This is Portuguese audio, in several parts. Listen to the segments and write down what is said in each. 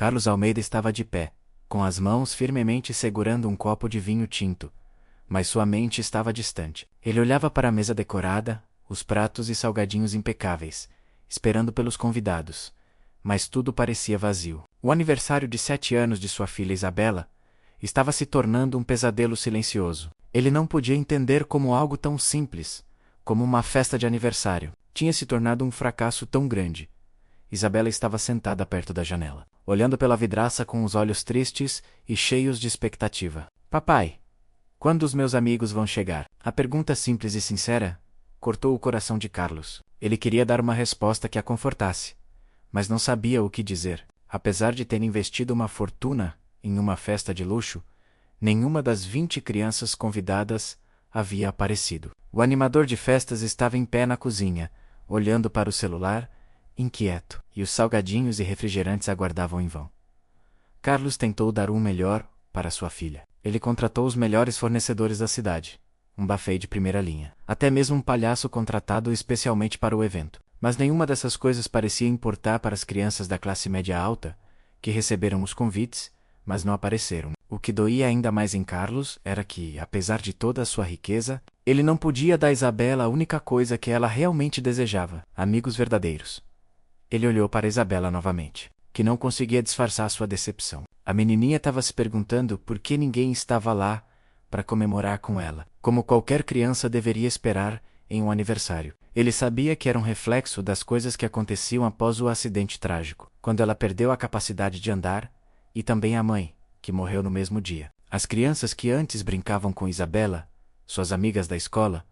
Carlos Almeida estava de pé, com as mãos firmemente segurando um copo de vinho tinto, mas sua mente estava distante. Ele olhava para a mesa decorada, os pratos e salgadinhos impecáveis, esperando pelos convidados, mas tudo parecia vazio. O aniversário de 7 anos de sua filha Isabela estava se tornando um pesadelo silencioso. Ele não podia entender como algo tão simples, como uma festa de aniversário, tinha se tornado um fracasso tão grande. Isabela estava sentada perto da janela, olhando pela vidraça com os olhos tristes e cheios de expectativa. Papai, quando os meus amigos vão chegar? A pergunta simples e sincera cortou o coração de Carlos. Ele queria dar uma resposta que a confortasse, mas não sabia o que dizer. Apesar de ter investido uma fortuna em uma festa de luxo, nenhuma das 20 crianças convidadas havia aparecido. O animador de festas estava em pé na cozinha, olhando para o celular, inquieto, e os salgadinhos e refrigerantes aguardavam em vão. Carlos tentou dar o melhor para sua filha. Ele contratou os melhores fornecedores da cidade, um buffet de primeira linha, até mesmo um palhaço contratado especialmente para o evento. Mas nenhuma dessas coisas parecia importar para as crianças da classe média alta, que receberam os convites, mas não apareceram. O que doía ainda mais em Carlos era que, apesar de toda a sua riqueza, ele não podia dar a Isabela a única coisa que ela realmente desejava: amigos verdadeiros. Ele olhou para Isabela novamente, que não conseguia disfarçar sua decepção. A menininha estava se perguntando por que ninguém estava lá para comemorar com ela, como qualquer criança deveria esperar em um aniversário. Ele sabia que era um reflexo das coisas que aconteciam após o acidente trágico, quando ela perdeu a capacidade de andar, e também a mãe, que morreu no mesmo dia. As crianças que antes brincavam com Isabela, suas amigas da escola,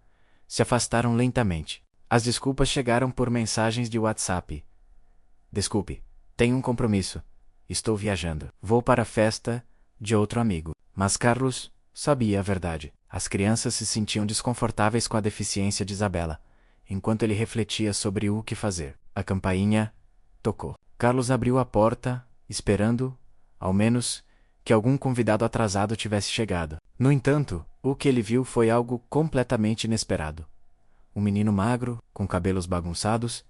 se afastaram lentamente. As desculpas chegaram por mensagens de WhatsApp. Desculpe, tenho um compromisso. Estou viajando. Vou para a festa de outro amigo. Mas Carlos sabia a verdade. As crianças se sentiam desconfortáveis com a deficiência de Isabela, enquanto ele refletia sobre o que fazer. A campainha tocou. Carlos abriu a porta, esperando, ao menos, que algum convidado atrasado tivesse chegado. No entanto, o que ele viu foi algo completamente inesperado. Um menino magro, com cabelos bagunçados,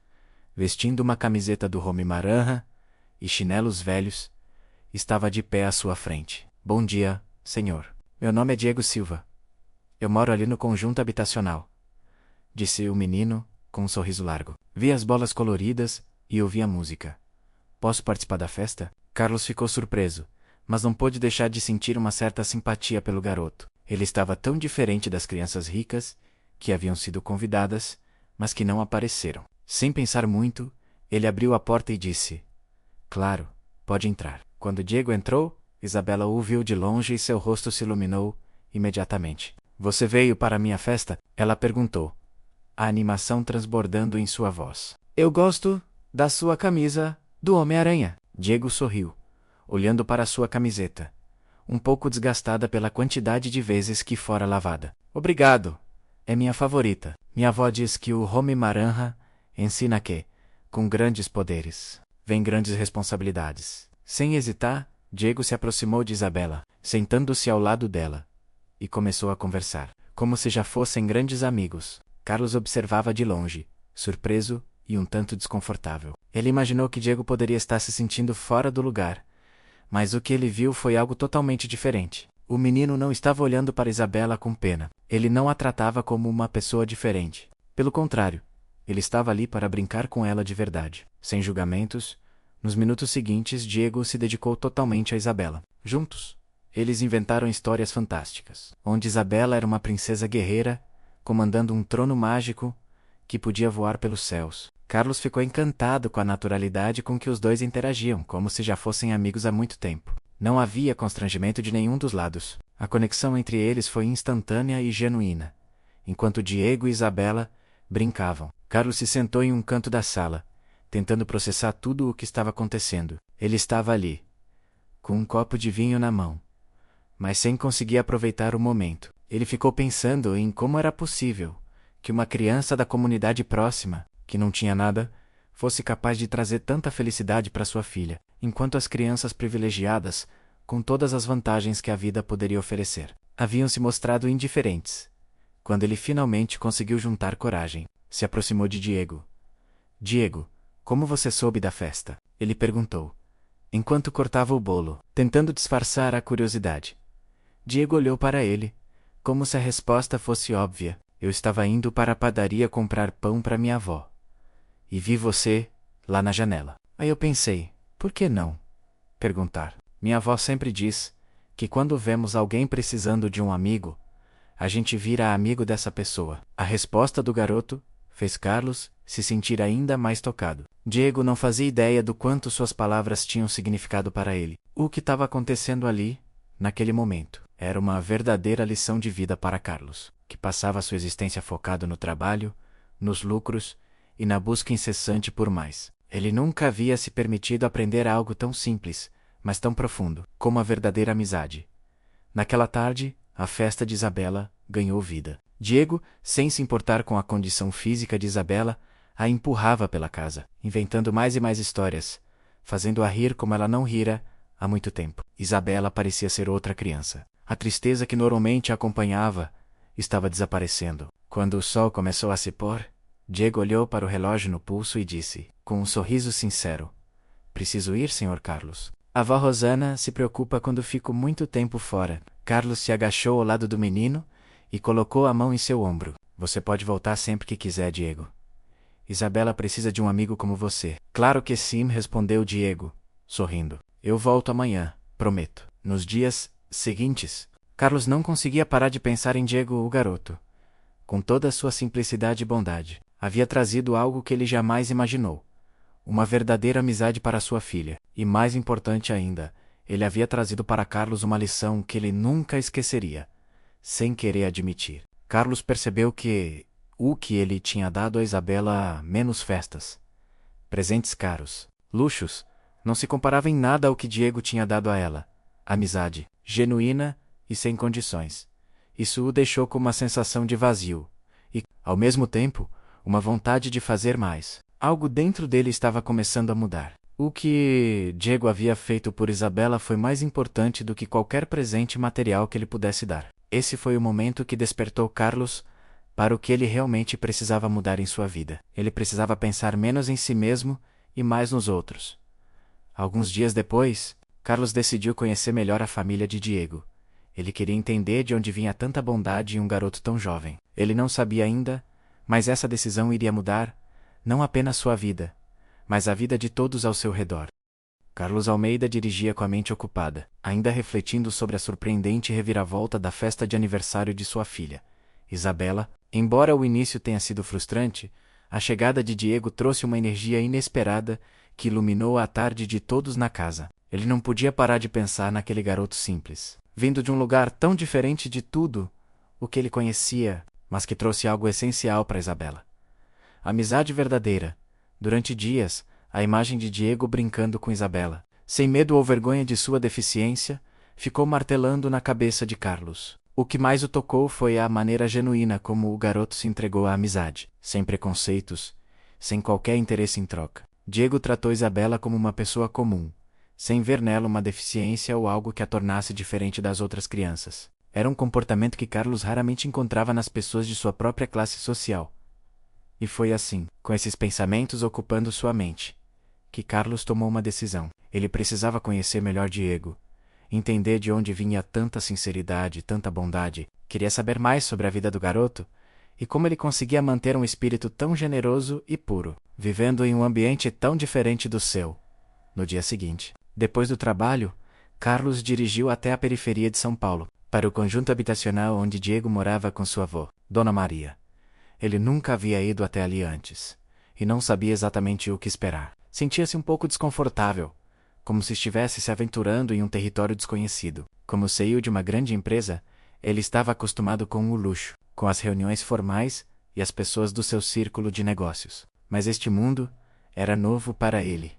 vestindo uma camiseta do Homem-Aranha e chinelos velhos, estava de pé à sua frente. Bom dia, senhor. Meu nome é Diego Silva. Eu moro ali no conjunto habitacional, disse o menino, com um sorriso largo. Vi as bolas coloridas e ouvi a música. Posso participar da festa? Carlos ficou surpreso, mas não pôde deixar de sentir uma certa simpatia pelo garoto. Ele estava tão diferente das crianças ricas, que haviam sido convidadas, mas que não apareceram. Sem pensar muito, ele abriu a porta e disse: Claro, pode entrar. Quando Diego entrou, Isabela o viu de longe e seu rosto se iluminou imediatamente. Você veio para a minha festa? Ela perguntou, a animação transbordando em sua voz. Eu gosto da sua camisa do Homem-Aranha. Diego sorriu, olhando para sua camiseta, um pouco desgastada pela quantidade de vezes que fora lavada. Obrigado. É minha favorita. Minha avó diz que o Homem-Aranha ensina que, com grandes poderes, vem grandes responsabilidades. Sem hesitar, Diego se aproximou de Isabela, sentando-se ao lado dela, e começou a conversar, como se já fossem grandes amigos. Carlos observava de longe, surpreso e um tanto desconfortável. Ele imaginou que Diego poderia estar se sentindo fora do lugar, mas o que ele viu foi algo totalmente diferente. O menino não estava olhando para Isabela com pena. Ele não a tratava como uma pessoa diferente. Pelo contrário, ele estava ali para brincar com ela de verdade. Sem julgamentos, nos minutos seguintes, Diego se dedicou totalmente a Isabela. Juntos, eles inventaram histórias fantásticas, onde Isabela era uma princesa guerreira, comandando um trono mágico que podia voar pelos céus. Carlos ficou encantado com a naturalidade com que os dois interagiam, como se já fossem amigos há muito tempo. Não havia constrangimento de nenhum dos lados. A conexão entre eles foi instantânea e genuína. Enquanto Diego e Isabela brincavam, Carlos se sentou em um canto da sala, tentando processar tudo o que estava acontecendo. Ele estava ali, com um copo de vinho na mão, mas sem conseguir aproveitar o momento. Ele ficou pensando em como era possível que uma criança da comunidade próxima, que não tinha nada, fosse capaz de trazer tanta felicidade para sua filha, enquanto as crianças privilegiadas, com todas as vantagens que a vida poderia oferecer, haviam se mostrado indiferentes. Quando ele finalmente conseguiu juntar coragem, se aproximou de Diego. Diego, como você soube da festa? Ele perguntou, enquanto cortava o bolo, tentando disfarçar a curiosidade. Diego olhou para ele, como se a resposta fosse óbvia. Eu estava indo para a padaria comprar pão para minha avó. E vi você, lá na janela. Aí eu pensei, por que não perguntar? Minha avó sempre diz que quando vemos alguém precisando de um amigo, a gente vira amigo dessa pessoa. A resposta do garoto fez Carlos se sentir ainda mais tocado. Diego não fazia ideia do quanto suas palavras tinham significado para ele. O que estava acontecendo ali, naquele momento, era uma verdadeira lição de vida para Carlos, que passava sua existência focado no trabalho, nos lucros e na busca incessante por mais. Ele nunca havia se permitido aprender algo tão simples, mas tão profundo, como a verdadeira amizade. Naquela tarde, a festa de Isabela ganhou vida. Diego, sem se importar com a condição física de Isabela, a empurrava pela casa, inventando mais e mais histórias, fazendo-a rir como ela não rira há muito tempo. Isabela parecia ser outra criança. A tristeza que normalmente a acompanhava estava desaparecendo. Quando o sol começou a se pôr, Diego olhou para o relógio no pulso e disse, com um sorriso sincero: "Preciso ir, Sr. Carlos. A avó Rosana se preocupa quando fico muito tempo fora." Carlos se agachou ao lado do menino e colocou a mão em seu ombro. "Você pode voltar sempre que quiser, Diego. Isabela precisa de um amigo como você." "Claro que sim", respondeu Diego, sorrindo. "Eu volto amanhã, prometo." Nos dias seguintes, Carlos não conseguia parar de pensar em Diego, o garoto. Com toda a sua simplicidade e bondade, havia trazido algo que ele jamais imaginou: uma verdadeira amizade para sua filha. E mais importante ainda, ele havia trazido para Carlos uma lição que ele nunca esqueceria, sem querer admitir. Carlos percebeu que o que ele tinha dado a Isabela, menos festas, presentes caros, luxos, não se comparava em nada ao que Diego tinha dado a ela: amizade, genuína e sem condições. Isso o deixou com uma sensação de vazio e, ao mesmo tempo, uma vontade de fazer mais. Algo dentro dele estava começando a mudar. O que Diego havia feito por Isabela foi mais importante do que qualquer presente material que ele pudesse dar. Esse foi o momento que despertou Carlos para o que ele realmente precisava mudar em sua vida. Ele precisava pensar menos em si mesmo e mais nos outros. Alguns dias depois, Carlos decidiu conhecer melhor a família de Diego. Ele queria entender de onde vinha tanta bondade em um garoto tão jovem. Ele não sabia ainda, mas essa decisão iria mudar não apenas sua vida, mas a vida de todos ao seu redor. Carlos Almeida dirigia com a mente ocupada, ainda refletindo sobre a surpreendente reviravolta da festa de aniversário de sua filha, Isabela. Embora o início tenha sido frustrante, a chegada de Diego trouxe uma energia inesperada que iluminou a tarde de todos na casa. Ele não podia parar de pensar naquele garoto simples, vindo de um lugar tão diferente de tudo o que ele conhecia, mas que trouxe algo essencial para Isabela: amizade verdadeira. Durante dias, a imagem de Diego brincando com Isabela, sem medo ou vergonha de sua deficiência, ficou martelando na cabeça de Carlos. O que mais o tocou foi a maneira genuína como o garoto se entregou à amizade, sem preconceitos, sem qualquer interesse em troca. Diego tratou Isabela como uma pessoa comum, sem ver nela uma deficiência ou algo que a tornasse diferente das outras crianças. Era um comportamento que Carlos raramente encontrava nas pessoas de sua própria classe social. E foi assim, com esses pensamentos ocupando sua mente, que Carlos tomou uma decisão. Ele precisava conhecer melhor Diego, entender de onde vinha tanta sinceridade, tanta bondade. Queria saber mais sobre a vida do garoto e como ele conseguia manter um espírito tão generoso e puro, vivendo em um ambiente tão diferente do seu. No dia seguinte, depois do trabalho, Carlos dirigiu até a periferia de São Paulo, para o conjunto habitacional onde Diego morava com sua avó, Dona Maria. Ele nunca havia ido até ali antes, e não sabia exatamente o que esperar. Sentia-se um pouco desconfortável, como se estivesse se aventurando em um território desconhecido. Como CEO de uma grande empresa, ele estava acostumado com o luxo, com as reuniões formais e as pessoas do seu círculo de negócios. Mas este mundo era novo para ele.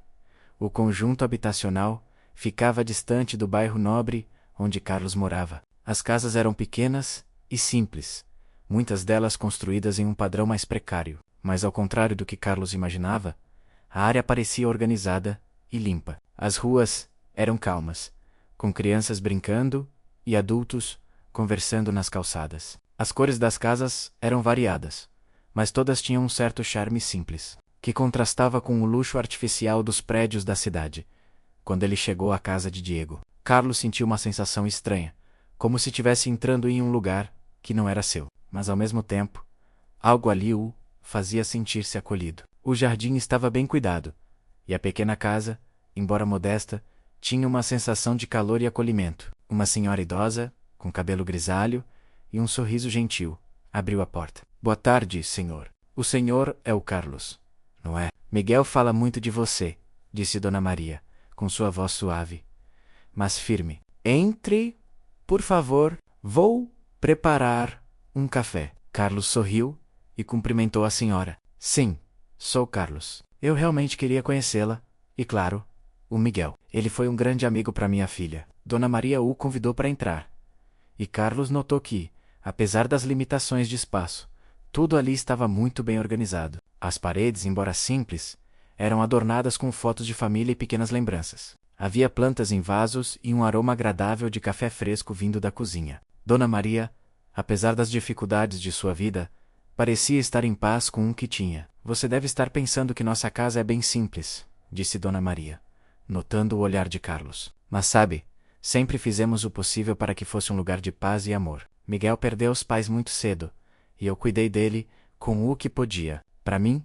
O conjunto habitacional ficava distante do bairro nobre onde Carlos morava. As casas eram pequenas e simples, muitas delas construídas em um padrão mais precário, mas ao contrário do que Carlos imaginava, a área parecia organizada e limpa. As ruas eram calmas, com crianças brincando e adultos conversando nas calçadas. As cores das casas eram variadas, mas todas tinham um certo charme simples, que contrastava com o luxo artificial dos prédios da cidade. quando ele chegou à casa de Diego. Carlos sentiu uma sensação estranha, como se estivesse entrando em um lugar que não era seu. Mas ao mesmo tempo, algo ali o fazia sentir-se acolhido. O jardim estava bem cuidado, e a pequena casa, embora modesta, tinha uma sensação de calor e acolhimento. Uma senhora idosa, com cabelo grisalho e um sorriso gentil, abriu a porta. Boa tarde, senhor. O senhor é o Carlos, não é? Miguel fala muito de você, disse Dona Maria, com sua voz suave, mas firme. Entre, por favor, vou preparar um café. Carlos sorriu e cumprimentou a senhora. Sim, sou Carlos. Eu realmente queria conhecê-la, e claro, o Miguel. Ele foi um grande amigo para minha filha. Dona Maria o convidou para entrar. E Carlos notou que, apesar das limitações de espaço, tudo ali estava muito bem organizado. As paredes, embora simples, eram adornadas com fotos de família e pequenas lembranças. Havia plantas em vasos e um aroma agradável de café fresco vindo da cozinha. Dona Maria, apesar das dificuldades de sua vida, parecia estar em paz com o que tinha. Você deve estar pensando que nossa casa é bem simples, disse Dona Maria, notando o olhar de Carlos. Mas sabe, sempre fizemos o possível para que fosse um lugar de paz e amor. Miguel perdeu os pais muito cedo, e eu cuidei dele com o que podia. Para mim,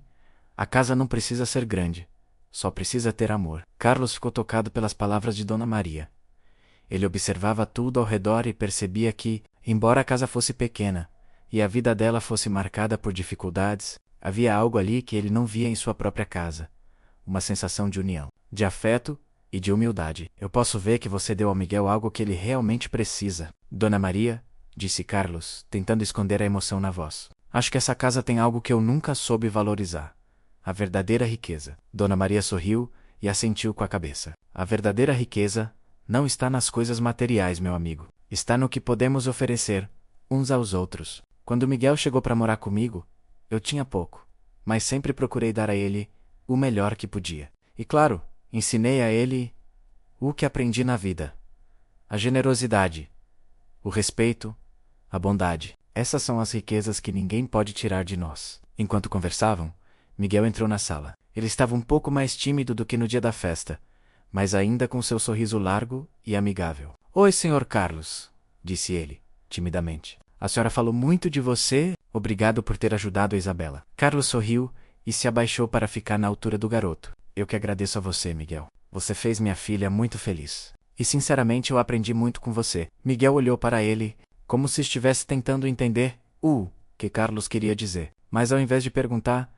a casa não precisa ser grande, só precisa ter amor. Carlos ficou tocado pelas palavras de Dona Maria. Ele observava tudo ao redor e percebia que, embora a casa fosse pequena, e a vida dela fosse marcada por dificuldades, havia algo ali que ele não via em sua própria casa. Uma sensação de união, de afeto e de humildade. Eu posso ver que você deu ao Miguel algo que ele realmente precisa. Dona Maria, disse Carlos, tentando esconder a emoção na voz. Acho que essa casa tem algo que eu nunca soube valorizar. A verdadeira riqueza. Dona Maria sorriu e assentiu com a cabeça. A verdadeira riqueza não está nas coisas materiais, meu amigo. Está no que podemos oferecer uns aos outros. Quando Miguel chegou para morar comigo, eu tinha pouco, mas sempre procurei dar a ele o melhor que podia. E claro, ensinei a ele o que aprendi na vida. A generosidade, o respeito, a bondade. Essas são as riquezas que ninguém pode tirar de nós. Enquanto conversavam, Miguel entrou na sala. Ele estava um pouco mais tímido do que no dia da festa, mas ainda com seu sorriso largo e amigável. Oi, senhor Carlos, disse ele, timidamente. A senhora falou muito de você. Obrigado por ter ajudado a Isabela. Carlos sorriu e se abaixou para ficar na altura do garoto. Eu que agradeço a você, Miguel. Você fez minha filha muito feliz. E sinceramente eu aprendi muito com você. Miguel olhou para ele, como se estivesse tentando entender o que Carlos queria dizer. Mas ao invés de perguntar,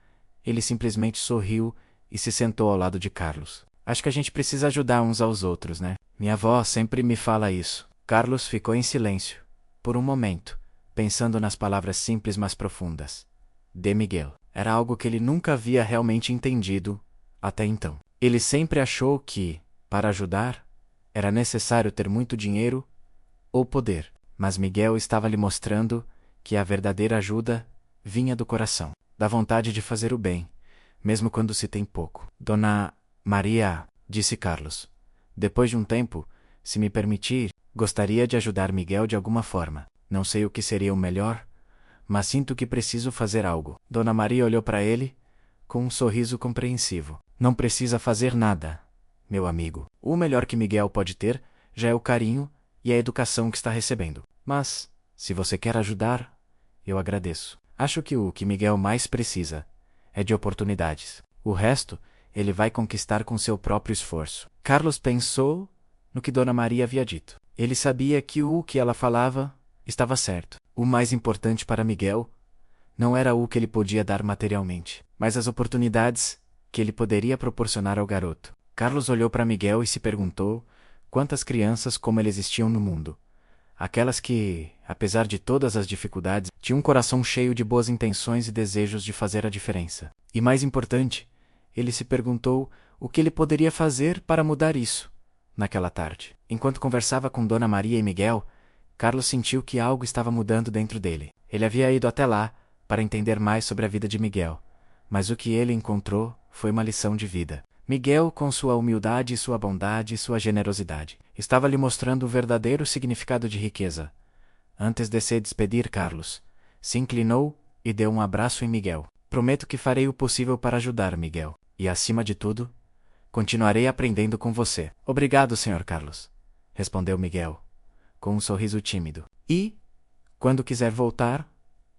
ele simplesmente sorriu e se sentou ao lado de Carlos. Acho que a gente precisa ajudar uns aos outros, né? Minha avó sempre me fala isso. Carlos ficou em silêncio, por um momento, pensando nas palavras simples mas profundas de Miguel. Era algo que ele nunca havia realmente entendido até então. Ele sempre achou que, para ajudar, era necessário ter muito dinheiro ou poder. Mas Miguel estava lhe mostrando que a verdadeira ajuda vinha do coração, da vontade de fazer o bem, mesmo quando se tem pouco. Dona Maria, disse Carlos, depois de um tempo, se me permitir, gostaria de ajudar Miguel de alguma forma. Não sei o que seria o melhor, mas sinto que preciso fazer algo. Dona Maria olhou para ele com um sorriso compreensivo. Não precisa fazer nada, meu amigo. O melhor que Miguel pode ter já é o carinho e a educação que está recebendo. Mas, se você quer ajudar, eu agradeço. Acho que o que Miguel mais precisa é de oportunidades. O resto, ele vai conquistar com seu próprio esforço. Carlos pensou no que Dona Maria havia dito. Ele sabia que o que ela falava estava certo. O mais importante para Miguel não era o que ele podia dar materialmente, mas as oportunidades que ele poderia proporcionar ao garoto. Carlos olhou para Miguel e se perguntou quantas crianças como ele existiam no mundo. Aquelas que, apesar de todas as dificuldades, tinham um coração cheio de boas intenções e desejos de fazer a diferença. E mais importante, ele se perguntou o que ele poderia fazer para mudar isso. Naquela tarde, enquanto conversava com Dona Maria e Miguel, Carlos sentiu que algo estava mudando dentro dele. Ele havia ido até lá para entender mais sobre a vida de Miguel, mas o que ele encontrou foi uma lição de vida. Miguel, com sua humildade, sua bondade e sua generosidade, estava lhe mostrando o verdadeiro significado de riqueza. Antes de se despedir, Carlos se inclinou e deu um abraço em Miguel. Prometo que farei o possível para ajudar, Miguel. E, acima de tudo, Continuarei aprendendo com você. Obrigado, Sr. Carlos, respondeu Miguel, com um sorriso tímido. E, quando quiser voltar,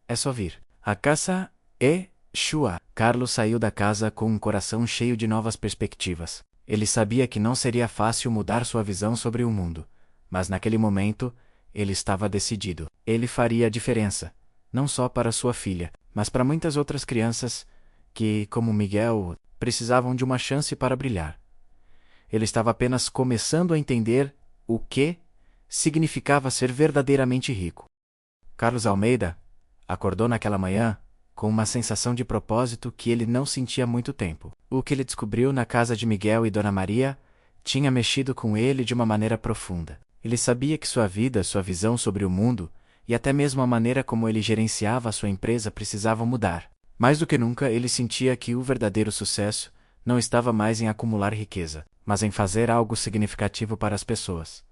é só vir. A casa é sua. Carlos saiu da casa com um coração cheio de novas perspectivas. Ele sabia que não seria fácil mudar sua visão sobre o mundo, mas naquele momento, ele estava decidido. Ele faria a diferença, não só para sua filha, mas para muitas outras crianças que, como Miguel, precisavam de uma chance para brilhar. Ele estava apenas começando a entender o que significava ser verdadeiramente rico. Carlos Almeida acordou naquela manhã com uma sensação de propósito que ele não sentia há muito tempo. O que ele descobriu na casa de Miguel e Dona Maria tinha mexido com ele de uma maneira profunda. Ele sabia que sua vida, sua visão sobre o mundo e até mesmo a maneira como ele gerenciava a sua empresa precisavam mudar. Mais do que nunca, ele sentia que o verdadeiro sucesso não estava mais em acumular riqueza, mas em fazer algo significativo para as pessoas.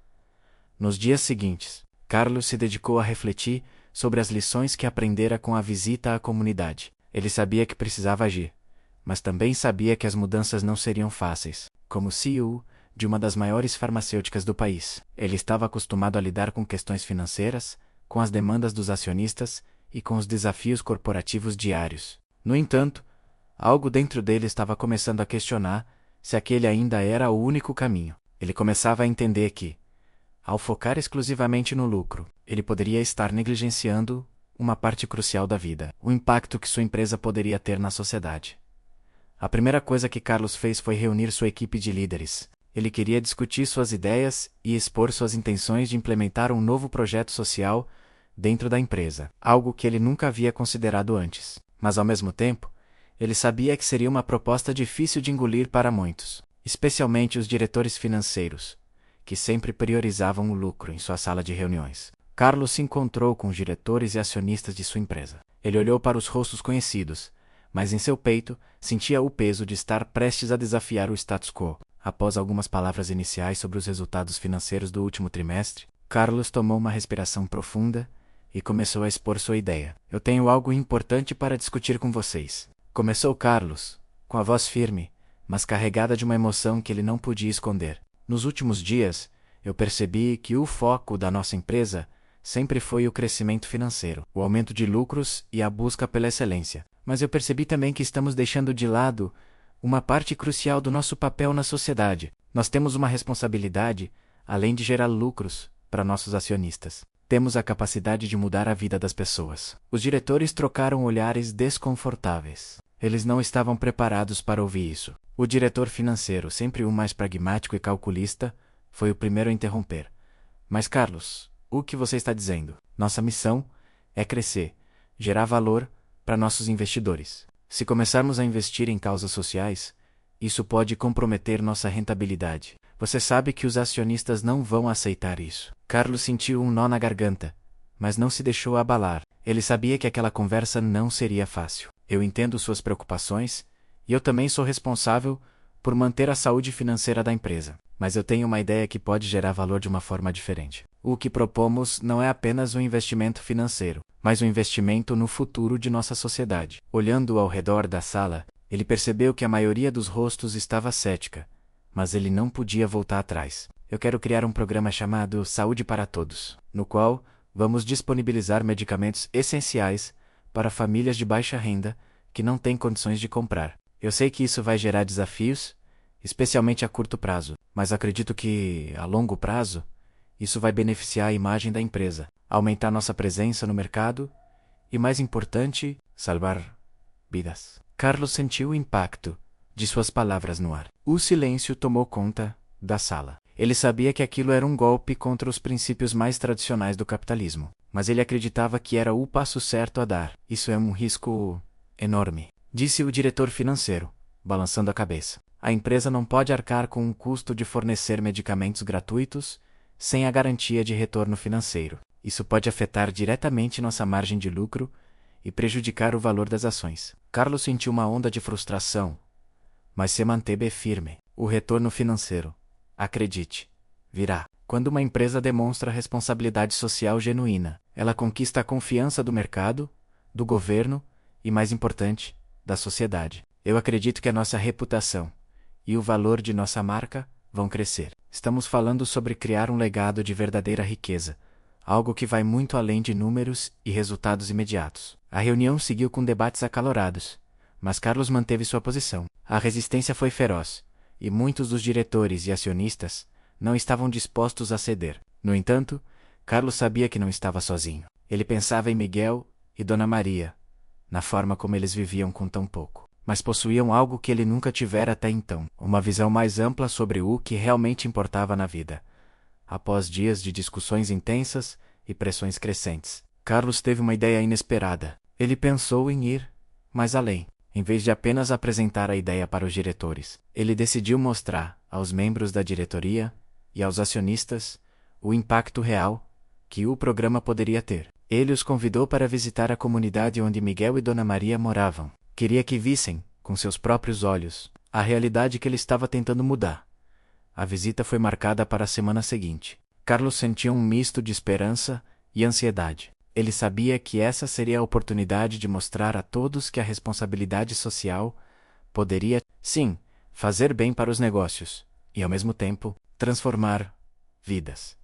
Nos dias seguintes, Carlos se dedicou a refletir sobre as lições que aprendera com a visita à comunidade. Ele sabia que precisava agir, mas também sabia que as mudanças não seriam fáceis. Como CEO de uma das maiores farmacêuticas do país, ele estava acostumado a lidar com questões financeiras, com as demandas dos acionistas e com os desafios corporativos diários. No entanto, algo dentro dele estava começando a questionar se aquele ainda era o único caminho. Ele começava a entender que, ao focar exclusivamente no lucro, ele poderia estar negligenciando uma parte crucial da vida, o impacto que sua empresa poderia ter na sociedade. A primeira coisa que Carlos fez foi reunir sua equipe de líderes. Ele queria discutir suas ideias e expor suas intenções de implementar um novo projeto social dentro da empresa, algo que ele nunca havia considerado antes. Mas, ao mesmo tempo, ele sabia que seria uma proposta difícil de engolir para muitos, especialmente os diretores financeiros, que sempre priorizavam o lucro em sua sala de reuniões. Carlos se encontrou com os diretores e acionistas de sua empresa. Ele olhou para os rostos conhecidos, mas em seu peito sentia o peso de estar prestes a desafiar o status quo. Após algumas palavras iniciais sobre os resultados financeiros do último trimestre, Carlos tomou uma respiração profunda e começou a expor sua ideia. Eu tenho algo importante para discutir com vocês. Começou Carlos, com a voz firme, mas carregada de uma emoção que ele não podia esconder. Nos últimos dias, eu percebi que o foco da nossa empresa sempre foi o crescimento financeiro, o aumento de lucros e a busca pela excelência. Mas eu percebi também que estamos deixando de lado uma parte crucial do nosso papel na sociedade. Nós temos uma responsabilidade, além de gerar lucros, para nossos acionistas. Temos a capacidade de mudar a vida das pessoas. Os diretores trocaram olhares desconfortáveis. Eles não estavam preparados para ouvir isso. O diretor financeiro, sempre o mais pragmático e calculista, foi o primeiro a interromper. Mas, Carlos, o que você está dizendo? Nossa missão é crescer, gerar valor para nossos investidores. Se começarmos a investir em causas sociais, isso pode comprometer nossa rentabilidade. Você sabe que os acionistas não vão aceitar isso. Carlos sentiu um nó na garganta, mas não se deixou abalar. Ele sabia que aquela conversa não seria fácil. Eu entendo suas preocupações, e eu também sou responsável por manter a saúde financeira da empresa. Mas eu tenho uma ideia que pode gerar valor de uma forma diferente. O que propomos não é apenas um investimento financeiro, mas um investimento no futuro de nossa sociedade. Olhando ao redor da sala, ele percebeu que a maioria dos rostos estava cética, mas ele não podia voltar atrás. Eu quero criar um programa chamado Saúde para Todos, no qual vamos disponibilizar medicamentos essenciais para famílias de baixa renda que não têm condições de comprar. Eu sei que isso vai gerar desafios, especialmente a curto prazo, mas acredito que, a longo prazo, isso vai beneficiar a imagem da empresa, aumentar nossa presença no mercado e, mais importante, salvar vidas. Carlos sentiu o impacto de suas palavras no ar. O silêncio tomou conta da sala. Ele sabia que aquilo era um golpe contra os princípios mais tradicionais do capitalismo, mas ele acreditava que era o passo certo a dar. Isso é um risco enorme, disse o diretor financeiro, balançando a cabeça. A empresa não pode arcar com o custo de fornecer medicamentos gratuitos sem a garantia de retorno financeiro. Isso pode afetar diretamente nossa margem de lucro e prejudicar o valor das ações. Carlos sentiu uma onda de frustração, mas se manteve firme. O retorno financeiro, acredite, virá. Quando uma empresa demonstra responsabilidade social genuína, ela conquista a confiança do mercado, do governo e, mais importante, da sociedade. Eu acredito que a nossa reputação e o valor de nossa marca vão crescer. Estamos falando sobre criar um legado de verdadeira riqueza, algo que vai muito além de números e resultados imediatos. A reunião seguiu com debates acalorados, mas Carlos manteve sua posição. A resistência foi feroz, e muitos dos diretores e acionistas não estavam dispostos a ceder. No entanto, Carlos sabia que não estava sozinho. Ele pensava em Miguel e Dona Maria, na forma como eles viviam com tão pouco. Mas possuíam algo que ele nunca tivera até então, uma visão mais ampla sobre o que realmente importava na vida. Após dias de discussões intensas e pressões crescentes, Carlos teve uma ideia inesperada. Ele pensou em ir mais além. Em vez de apenas apresentar a ideia para os diretores, ele decidiu mostrar aos membros da diretoria e aos acionistas o impacto real que o programa poderia ter. Ele os convidou para visitar a comunidade onde Miguel e Dona Maria moravam. Queria que vissem, com seus próprios olhos, a realidade que ele estava tentando mudar. A visita foi marcada para a semana seguinte. Carlos sentia um misto de esperança e ansiedade. Ele sabia que essa seria a oportunidade de mostrar a todos que a responsabilidade social poderia, sim, fazer bem para os negócios e, ao mesmo tempo, transformar vidas.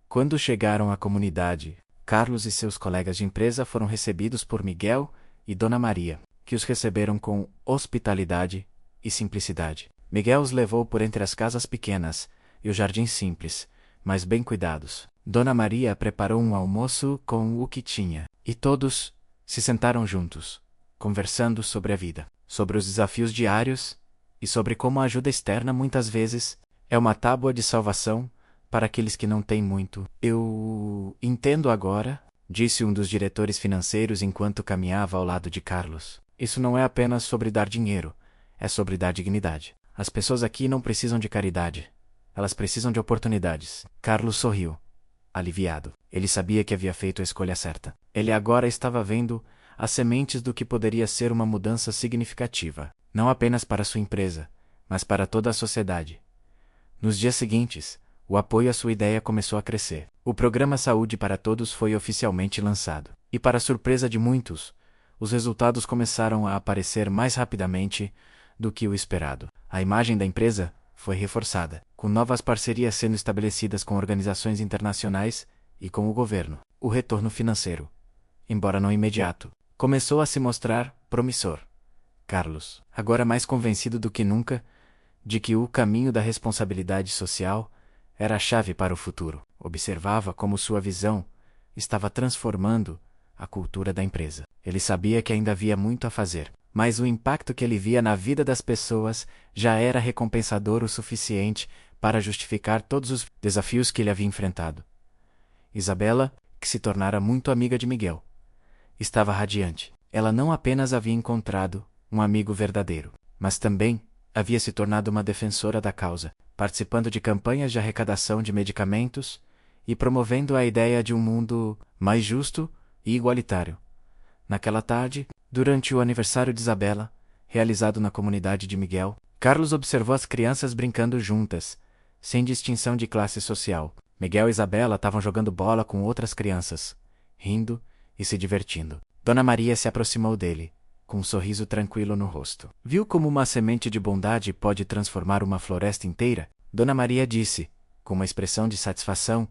Quando chegaram à comunidade, Carlos e seus colegas de empresa foram recebidos por Miguel e Dona Maria, que os receberam com hospitalidade e simplicidade. Miguel os levou por entre as casas pequenas e os jardins simples, mas bem cuidados. Dona Maria preparou um almoço com o que tinha, e todos se sentaram juntos, conversando sobre a vida, sobre os desafios diários e sobre como a ajuda externa muitas vezes é uma tábua de salvação para aqueles que não têm muito. Eu entendo agora, disse um dos diretores financeiros enquanto caminhava ao lado de Carlos. Isso não é apenas sobre dar dinheiro, é sobre dar dignidade. As pessoas aqui não precisam de caridade. Elas precisam de oportunidades. Carlos sorriu, aliviado. Ele sabia que havia feito a escolha certa. Ele agora estava vendo as sementes do que poderia ser uma mudança significativa, não apenas para sua empresa, mas para toda a sociedade. Nos dias seguintes, o apoio à sua ideia começou a crescer. O programa Saúde para Todos foi oficialmente lançado. E para surpresa de muitos, os resultados começaram a aparecer mais rapidamente do que o esperado. A imagem da empresa foi reforçada, com novas parcerias sendo estabelecidas com organizações internacionais e com o governo. O retorno financeiro, embora não imediato, começou a se mostrar promissor. Carlos, agora mais convencido do que nunca de que o caminho da responsabilidade social era a chave para o futuro, observava como sua visão estava transformando a cultura da empresa. Ele sabia que ainda havia muito a fazer, mas o impacto que ele via na vida das pessoas já era recompensador o suficiente para justificar todos os desafios que ele havia enfrentado. Isabela, que se tornara muito amiga de Miguel, estava radiante. Ela não apenas havia encontrado um amigo verdadeiro, mas também havia se tornado uma defensora da causa, participando de campanhas de arrecadação de medicamentos e promovendo a ideia de um mundo mais justo e igualitário. Naquela tarde, durante o aniversário de Isabela, realizado na comunidade de Miguel, Carlos observou as crianças brincando juntas, sem distinção de classe social. Miguel e Isabela estavam jogando bola com outras crianças, rindo e se divertindo. Dona Maria se aproximou dele, com um sorriso tranquilo no rosto. Viu como uma semente de bondade pode transformar uma floresta inteira? Dona Maria disse, com uma expressão de satisfação.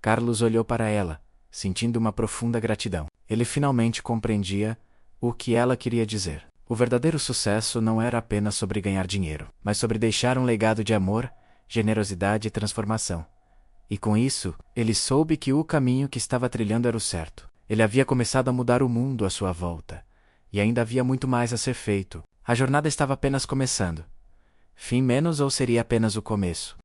Carlos olhou para ela, sentindo uma profunda gratidão. Ele finalmente compreendia o que ela queria dizer. O verdadeiro sucesso não era apenas sobre ganhar dinheiro, mas sobre deixar um legado de amor, generosidade e transformação. E com isso, ele soube que o caminho que estava trilhando era o certo. Ele havia começado a mudar o mundo à sua volta, e ainda havia muito mais a ser feito. A jornada estava apenas começando. Fim menos ou seria apenas o começo?